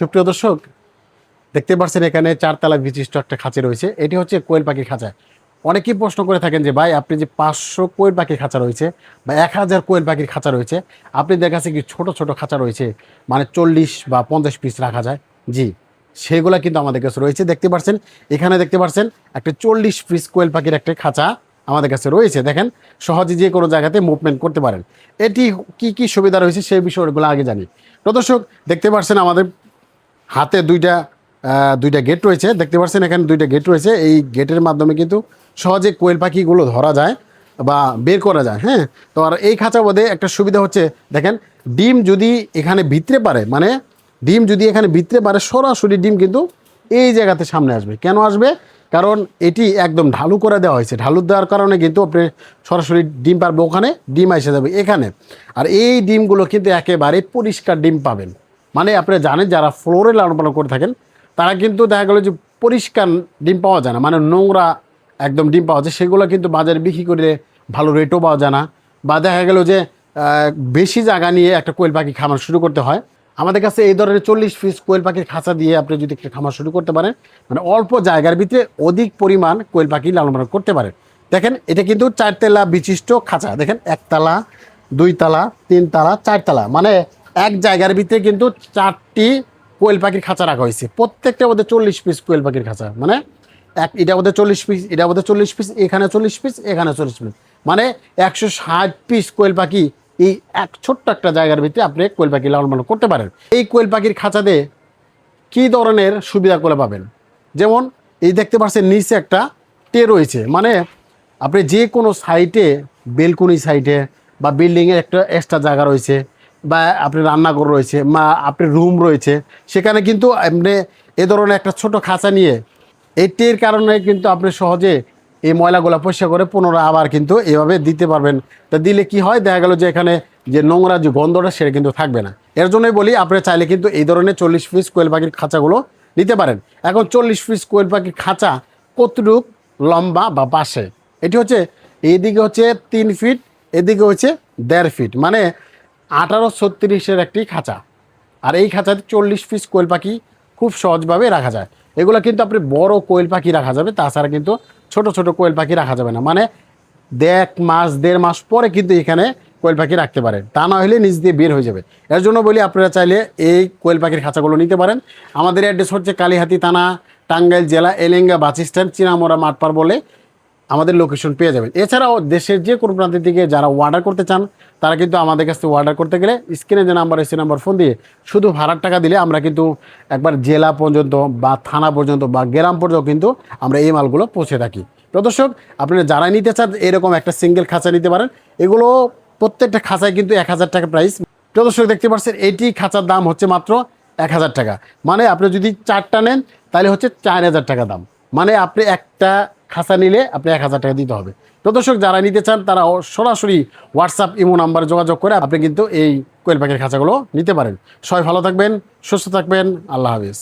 সুপ্রিয় দর্শক, দেখতে পাচ্ছেন এখানে 4 তলা বিশিষ্ট একটা খাঁচা রয়েছে। এটি হচ্ছে কোয়েল পাখির খাঁচা। অনেকেই প্রশ্ন করে থাকেন যে ভাই, আপনি যে 500 কোয়েল পাখির খাঁচা রয়েছে বা 1000 কোয়েল পাখির খাঁচা রয়েছে, আপনি দেখা যাচ্ছে কি ছোট ছোট খাঁচা রয়েছে, মানে 40 বা 50 পিস রাখা যায়। জি, সেগুলো কিন্তু আমাদের কাছে রয়েছে। দেখতে পাচ্ছেন এখানে, দেখতে পাচ্ছেন একটা 40 পিস কোয়েল পাখির একটা খাঁচা আমাদের কাছে রয়েছে। দেখেন, সহজে যে কোনো জায়গাতে মুভমেন্ট করতে পারেন। এটি কি কি সুবিধা রয়েছে সেই বিষয়গুলো আগে জানি। তো দর্শক, দেখতে পাচ্ছেন আমাদের হাতে দুইটা গেট রয়েছে। দেখতে পাচ্ছেন এখানে দুইটা গেট রয়েছে। এই গেটের মাধ্যমে কিন্তু সহজে কোয়েল পাখিগুলো ধরা যায় বা বের করা যায়। হ্যাঁ, তো আর এই খাঁচা বোধে একটা সুবিধা হচ্ছে, দেখেন ডিম যদি এখানে ভিতরে পারে, মানে ডিম যদি এখানে ভিতরে পারে, সরাসরি ডিম কিন্তু এই জায়গাতে সামনে আসবে। কেন আসবে? কারণ এটি একদম ঢালু করে দেওয়া হয়েছে। ঢালু দেওয়ার কারণে কিন্তু আপনি সরাসরি ডিম পারবে, ওখানে ডিম এসে যাবে এখানে। আর এই ডিমগুলো কিন্তু একেবারে পরিষ্কার ডিম পাবেন। মানে আপনি জানেন, যারা ফ্লোরে লালন পালন করে থাকেন তারা কিন্তু দেখা গেলো যে পরিষ্কার ডিম পাওয়া যায় না, মানে নোংরা একদম ডিম পাওয়া যায়। সেগুলো কিন্তু বাজারে বিক্রি করে ভালো রেটও পাওয়া যায় না। বা দেখা গেলো যে বেশি জায়গা নিয়ে একটা কোয়েল পাখি খামার শুরু করতে হয়। আমাদের কাছে এই ধরনের 40 পিস কোয়েল পাখির খাঁচা দিয়ে আপনি যদি একটা খামার শুরু করতে পারেন, মানে অল্প জায়গার ভিতরে অধিক পরিমাণ কোয়েল পাখি লালন পালন করতে পারেন। দেখেন, এটা কিন্তু 4 তলা বিশিষ্ট খাঁচা। দেখেন, 1 তলা, 2 তলা, 3 তলা, 4 তলা, মানে এক জায়গার ভিতরে কিন্তু 4টি কোয়েল পাখির খাঁচা রাখা হয়েছে। প্রত্যেকটা মধ্যে 40 পিস কোয়েল পাখির খাঁচা, মানে এটা মধ্যে 40 পিস, এটা মধ্যে 40 পিস, এখানে 40 পিস, এখানে 40 পিস, মানে 160 পিস কোয়েল পাখি এই এক ছোট্ট একটা জায়গার ভিতরে আপনি কোয়েল পাখি লালন পালন করতে পারেন। এই কোয়েল পাখির খাঁচাতে কী ধরনের সুবিধাগুলো পাবেন? যেমন এই দেখতে পাচ্ছেন নিচে একটা টে রয়েছে, মানে আপনি যে কোনো সাইটে, বেলকনি সাইটে বা বিল্ডিংয়ের একটা এক্সট্রা জায়গা রয়েছে, বা আপনার রান্নাঘর রয়েছে, বা আপনার রুম রয়েছে, সেখানে কিন্তু আপনি এ ধরনের একটা ছোট খাঁচা নিয়ে এই টের কারণে কিন্তু আপনি সহজে এই ময়লাগুলো পরিষ্কার করে পুনরায় আবার কিন্তু এভাবে দিতে পারবেন। তা দিলে কি হয়, দেখা গেল যে এখানে যে নোংরা যে গন্ধটা সেটা কিন্তু থাকবে না। এর জন্যই বলি, আপনি চাইলে কিন্তু এই ধরনের 40 পিস কোয়েল পাখির খাঁচাগুলো নিতে পারেন। এখন 40 পিস কোয়েল পাখির খাঁচা কতটুক লম্বা বা পাশে, এটি হচ্ছে এইদিকে হচ্ছে 3 ফিট, এদিকে হচ্ছে 1.5 ফিট, মানে 1836-এর একটি খাঁচা। আর এই খাঁচাতে 40 পিস কোয়েল পাখি খুব সহজভাবে রাখা যায়। এগুলো কিন্তু আপনি বড় কোয়েল পাখি রাখা যাবে, তাছাড়া কিন্তু ছোট ছোট কোয়েল পাখি রাখা যাবে না। মানে 1 মাস 1.5 মাস পরে কিন্তু এখানে কোয়েল পাখি রাখতে পারেন, তা না হলে নিচ দিয়ে বের হয়ে যাবে। এর জন্য বলি, আপনারা চাইলে এই কোয়েল পাখির খাঁচাগুলো নিতে পারেন। আমাদের অ্যাড্রেস হচ্ছে কালিহাতী থানা, টাঙ্গাইল জেলা, এলেঙ্গা বাস স্ট্যান্ড, চিনামোড়া মাঠপার বলে আমাদের লোকেশন পেয়ে যাবেন। এছাড়াও দেশের যে কোনো প্রান্তের দিকে যারা অর্ডার করতে চান, তারা কিন্তু আমাদের কাছ থেকে অর্ডার করতে গেলে স্ক্রিনে যে নাম্বার, সেই নাম্বার ফোন দিয়ে শুধু ভাড়ার টাকা দিলে আমরা কিন্তু একবার জেলা পর্যন্ত বা থানা পর্যন্ত বা গ্রাম পর্যন্ত কিন্তু আমরা এই মালগুলো পৌঁছে থাকি। তো দর্শক, আপনারা যারা নিতে চান এরকম একটা সিঙ্গেল খাঁচা নিতে পারেন। এগুলো প্রত্যেকটা খাঁচায় কিন্তু 1000 টাকা প্রাইস। তো দর্শক, দেখতে পাচ্ছেন এটি খাঁচার দাম হচ্ছে মাত্র 1000 টাকা। মানে আপনি যদি 4টা নেন তাহলে হচ্ছে 4000 টাকা দাম। মানে আপনি একটা খাঁচা নিলে আপনি 1000 টাকা দিতে হবে। তো দর্শক, যারা নিতে চান তারা সরাসরি হোয়াটসঅ্যাপ, ইমো নাম্বারে যোগাযোগ করে আপনি কিন্তু এই কোয়েল পাখির খাঁচাগুলো নিতে পারেন। সবাই ভালো থাকবেন, সুস্থ থাকবেন, আল্লাহ হাফিজ।